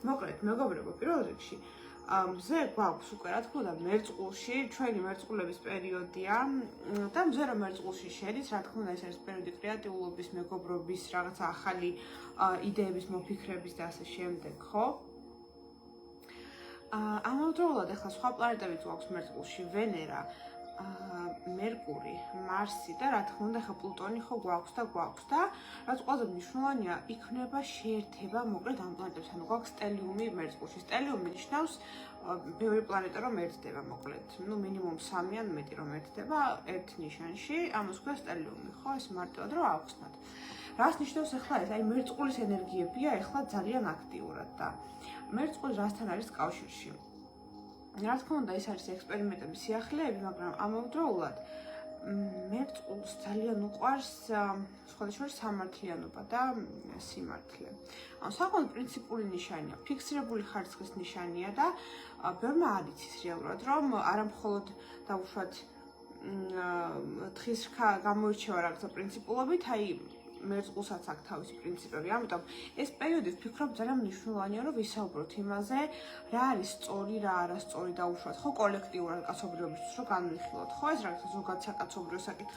მოკლედ, მეგობრებო, პირველ რიგში მზე გვაქვს უკვე რა თქმა უნდა მერწყულში, ჩვენი მერწყულების პერიოდია და მზე რომ მერწყულში შედის, რა თქმა უნდა ეს არის პერიოდი კრეატიულობის, მეგობრობის, რაღაცა ახალი იდეების მოფიქრების და ასე შემდეგ, ხო? ამავდროულად ახლა სხვა პლანეტებიც გვაქვს მერწყულში, ვენერა, მერკური, მარსი და რა თქმა უნდა ახლა პლუტონი ხო გვაქვს და რაც ყველაზე მნიშვნელოვანია, იქნება შეერთება მოკლედ ამ პლანეტებს, ანუ გვაქვს სტელიუმი მერწყულში. სტელიუმი ნიშნავს ბევრი პლანეტა რომ ერთდება მოკლედ. ნუ მინიმუმ 3 ან მეტი რომ ერთდება ერთ ნიშანში, ამას ქვია სტელიუმი, ხო? ეს მარტივად რომ ავხსნათ. რას ნიშნავს ახლა ეს? აი მერწყულის ენერგიებია ახლა ძალიან აქტიურად და მერწყული რასთან არის კავშირში? რა თქმა უნდა, ეს არის ექსპერიმენტების სიახლეები, მაგრამ ამავდროულად მერწყულს ძალიან უყვარს სხვადასხვა სამართლიანობა და სიმართლე. ანუ საკმაოდ პრინციპული ნიშანია, ფიქსირებული ხარისხის ნიშანია და ბევრმა არ იცის რეალურად, რომ არა მხოლოდ დაუშვათ თხის რქა გამოირჩევა რაღაცა პრინციპულობით, აი მერწყულსაც აქვს თავისი პრინციპები. ამიტომ ეს პერიოდი ვფიქრობ ძალიან მნიშვნელოვანია, რომ ვისაუბროთ იმაზე, რა არის სწორი, რა არასწორი დაუშვათ, ხო კოლექტიურად კაცობრიობისთვის რომ განვიხილოთ, ხო ეს რაღაცა ზოგად საკაცობრიო საკითხები.